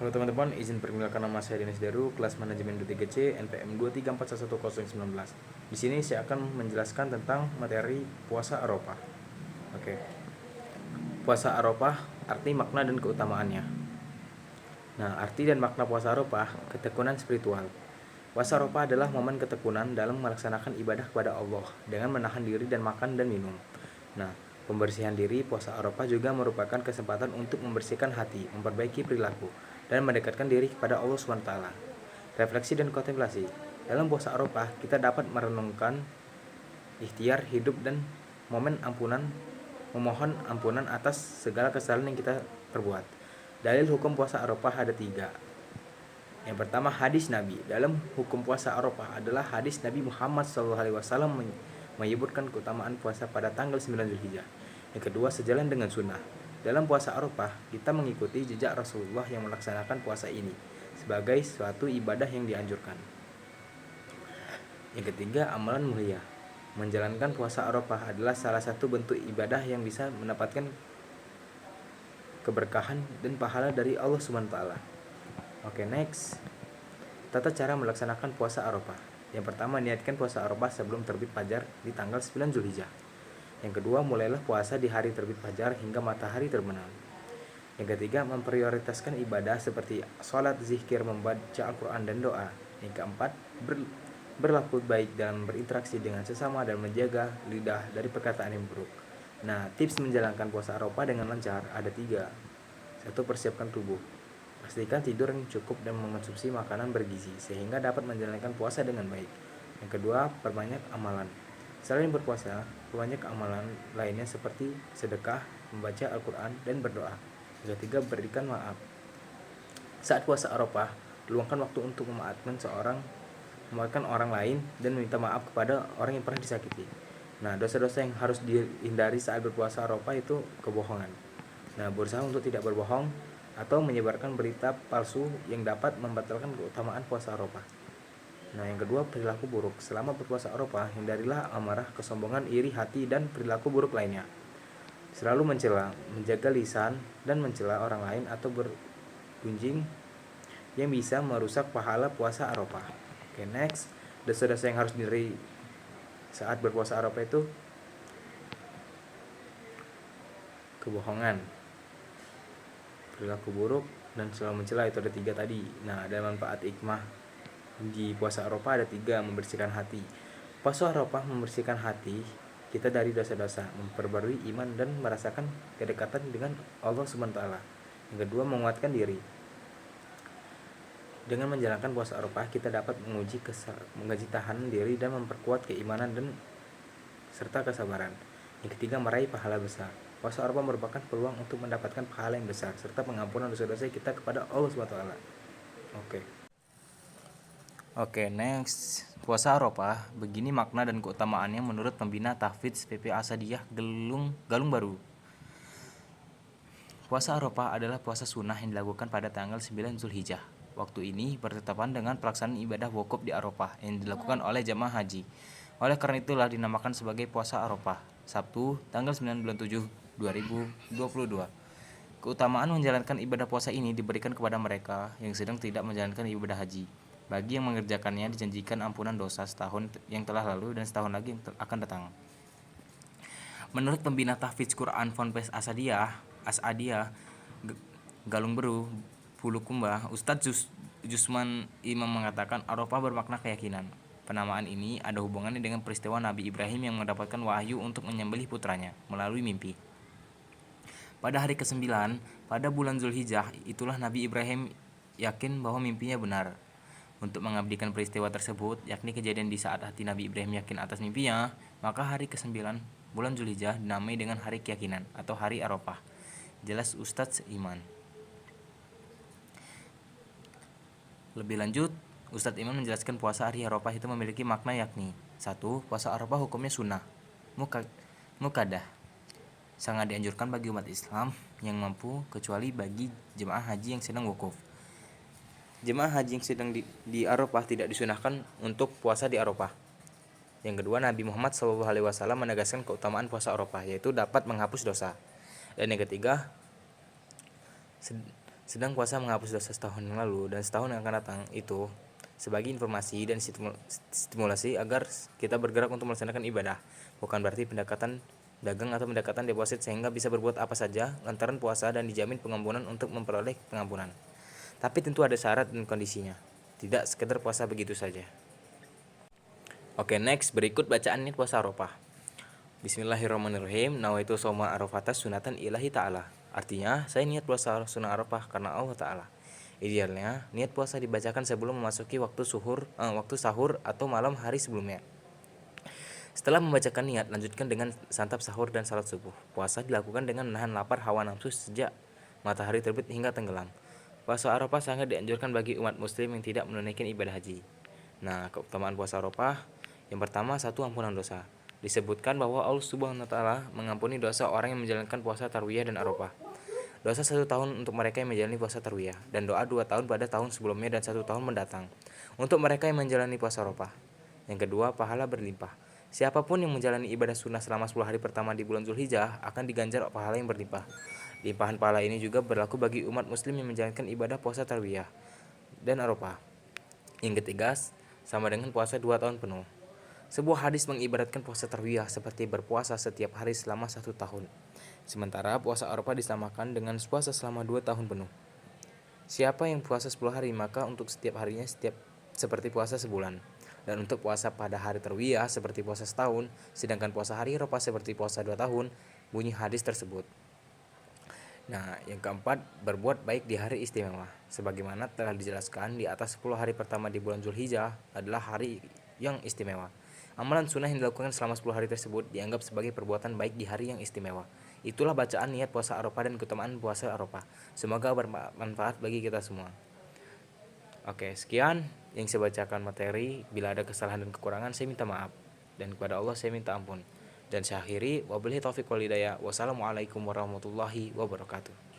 Halo teman-teman, izin perkenalkan nama saya Dinis Daru, kelas manajemen D3C, NPM 234111019. Di sini saya akan menjelaskan tentang materi puasa Arafah. Oke. Puasa Arafah, arti, makna, dan keutamaannya. Nah, arti dan makna puasa Arafah, ketekunan spiritual. Puasa Arafah adalah momen ketekunan dalam melaksanakan ibadah kepada Allah dengan menahan diri dan makan dan minum. Nah, pembersihan diri puasa Arafah juga merupakan kesempatan untuk membersihkan hati, memperbaiki perilaku, dan mendekatkan diri kepada Allah SWT. Refleksi dan kontemplasi. Dalam puasa Arafah, kita dapat merenungkan ikhtiar hidup dan memohon ampunan atas segala kesalahan yang kita perbuat. Dalil hukum puasa Arafah ada 3. Yang pertama, hadis Nabi. Dalam hukum puasa Arafah adalah hadis Nabi Muhammad SAW menyebutkan keutamaan puasa pada tanggal 9 Zulhijjah. Yang kedua, sejalan dengan sunnah. Dalam puasa Arafah, kita mengikuti jejak Rasulullah yang melaksanakan puasa ini sebagai suatu ibadah yang dianjurkan. Yang ketiga, amalan mulia. Menjalankan puasa Arafah adalah salah satu bentuk ibadah yang bisa mendapatkan keberkahan dan pahala dari Allah SWT. Oke, next. Tata cara melaksanakan puasa Arafah. Yang pertama, niatkan puasa Arafah sebelum terbit fajar di tanggal 9 Zulhijjah. Yang kedua, mulailah puasa di hari terbit fajar hingga matahari terbenam. Yang ketiga, memprioritaskan ibadah seperti sholat, zikir, membaca Al-Quran, dan doa. Yang keempat, berlaku baik dalam berinteraksi dengan sesama dan menjaga lidah dari perkataan yang buruk. Nah, tips menjalankan puasa Arafah dengan lancar ada 3. 1. Persiapkan tubuh. Pastikan tidur yang cukup dan mengonsumsi makanan bergizi sehingga dapat menjalankan puasa dengan baik. Yang kedua, perbanyak amalan. Selain berpuasa, perbanyak amalan lainnya seperti sedekah, membaca Al-Quran, dan berdoa. Yang ketiga, berikan maaf. Saat puasa Arafah, luangkan waktu untuk memaafkan orang lain dan meminta maaf kepada orang yang pernah disakiti. Nah, dosa-dosa yang harus dihindari saat berpuasa Arafah itu kebohongan. Nah, berusaha untuk tidak berbohong atau menyebarkan berita palsu yang dapat membatalkan keutamaan puasa Arafah. Nah, yang kedua, perilaku buruk. Selama berpuasa Arafah, hindarilah amarah, kesombongan, iri hati, dan perilaku buruk lainnya. Selalu mencela, menjaga lisan, dan mencela orang lain atau bergunjing yang bisa merusak pahala puasa Arafah. Oke, next. Dosa-dosa yang harus dihindari saat berpuasa Arafah itu kebohongan, perilaku buruk, dan selalu mencela. Itu ada 3 tadi. Nah, ada manfaat hikmah di puasa Arafah ada 3. Membersihkan hati. Puasa Arafah membersihkan hati kita dari dosa-dosa, memperbarui iman, dan merasakan kedekatan dengan Allah SWT. Yang kedua, menguatkan diri. Dengan menjalankan puasa Arafah, kita dapat menguji tahanan diri dan memperkuat keimanan dan serta kesabaran. Yang ketiga, meraih pahala besar. Puasa Arafah merupakan peluang untuk mendapatkan pahala yang besar serta pengampunan dosa-dosa kita kepada Allah SWT. Oke, next. Puasa Arafah, begini makna dan keutamaannya menurut pembina Tahfidz PP Asadiyah Galung Baru. Puasa Arafah adalah puasa sunnah yang dilakukan pada tanggal 9 Zulhijjah. Waktu ini bertepatan dengan pelaksanaan ibadah wukuf di Arafah yang dilakukan oleh jamaah haji. Oleh karena itulah dinamakan sebagai puasa Arafah, Sabtu, tanggal 9 bulan 7, 2022. Keutamaan menjalankan ibadah puasa ini diberikan kepada mereka yang sedang tidak menjalankan ibadah haji. Bagi yang mengerjakannya dijanjikan ampunan dosa setahun yang telah lalu dan setahun lagi yang akan datang. Menurut pembina Tahfidz Quran Ponpes Asadiyah Galung Beru Bulukumba, Ustadz Jusman Imam mengatakan Arafah bermakna keyakinan. Penamaan ini ada hubungannya dengan peristiwa Nabi Ibrahim yang mendapatkan wahyu untuk menyembelih putranya melalui mimpi. Pada hari ke-9, pada bulan Zulhijjah, itulah Nabi Ibrahim yakin bahwa mimpinya benar. Untuk mengabdikan peristiwa tersebut, yakni kejadian di saat hati Nabi Ibrahim yakin atas mimpinya, maka hari ke-9 bulan Zulhijjah dinamai dengan hari keyakinan atau hari Arafah. Jelas Ustadz Iman. Lebih lanjut, Ustadz Iman menjelaskan puasa hari Arafah itu memiliki makna yakni 1. Puasa Arafah hukumnya sunnah mukadah, sangat dianjurkan bagi umat Islam yang mampu kecuali bagi jemaah haji yang sedang wukuf. Jemaah haji yang sedang di Arafah tidak disunahkan untuk puasa di Arafah. Yang kedua, Nabi Muhammad SAW menegaskan keutamaan puasa Arafah, yaitu dapat menghapus dosa. Dan yang ketiga, Sedang puasa menghapus dosa setahun yang lalu dan setahun yang akan datang itu sebagai informasi dan stimulasi agar kita bergerak untuk melaksanakan ibadah. Bukan berarti pendekatan dagang atau pendekatan deposit sehingga bisa berbuat apa saja lantaran puasa dan dijamin pengampunan untuk memperoleh pengampunan. Tapi tentu ada syarat dan kondisinya. Tidak sekedar puasa begitu saja. Oke, next berikut bacaan niat puasa Arafah. Bismillahirrahmanirrahim. Nawaitu shauma Arafata sunatan ilahi ta'ala. Artinya, saya niat puasa sunnah Arafah karena Allah Ta'ala. Idealnya, niat puasa dibacakan sebelum memasuki waktu sahur atau malam hari sebelumnya. Setelah membacakan niat, lanjutkan dengan santap sahur dan salat subuh. Puasa dilakukan dengan menahan lapar hawa nafsu sejak matahari terbit hingga tenggelam. Puasa Arafah sangat dianjurkan bagi umat muslim yang tidak menunaikan ibadah haji. Nah, keutamaan puasa Arafah, yang pertama, satu, ampunan dosa. Disebutkan bahwa Allah Subhanahu wa Ta'ala mengampuni dosa orang yang menjalankan puasa Tarwiyah dan Arafah. Dosa 1 tahun untuk mereka yang menjalani puasa Tarwiyah, dan doa 2 tahun pada tahun sebelumnya dan 1 tahun mendatang untuk mereka yang menjalani puasa Arafah. Yang kedua, pahala berlimpah. Siapapun yang menjalani ibadah sunnah selama 10 hari pertama di bulan Zulhijjah akan diganjar pahala yang berlimpah. Limpahan pahala ini juga berlaku bagi umat muslim yang menjalankan ibadah puasa Tarwiyah dan Arafah. Yang ketiga, sama dengan puasa 2 tahun penuh. Sebuah hadis mengibaratkan puasa Tarwiyah seperti berpuasa setiap hari selama 1 tahun. Sementara puasa Arafah disamakan dengan puasa selama 2 tahun penuh. Siapa yang puasa 10 hari maka untuk setiap harinya seperti puasa sebulan. Dan untuk puasa pada hari Tarwiyah seperti puasa setahun, sedangkan puasa hari Arafah seperti puasa 2 tahun, bunyi hadis tersebut. Nah, yang keempat, berbuat baik di hari istimewa. Sebagaimana telah dijelaskan di atas 10 hari pertama di bulan Zulhijjah adalah hari yang istimewa. Amalan sunnah yang dilakukan selama 10 hari tersebut dianggap sebagai perbuatan baik di hari yang istimewa. Itulah bacaan niat puasa Arafah dan keutamaan puasa Arafah. Semoga bermanfaat bagi kita semua. Oke, sekian yang saya bacakan materi. Bila ada kesalahan dan kekurangan, saya minta maaf. Dan kepada Allah saya minta ampun. Dan saya akhiri, wabillahi taufiq wal hidayah. Wassalamualaikum warahmatullahi wabarakatuh.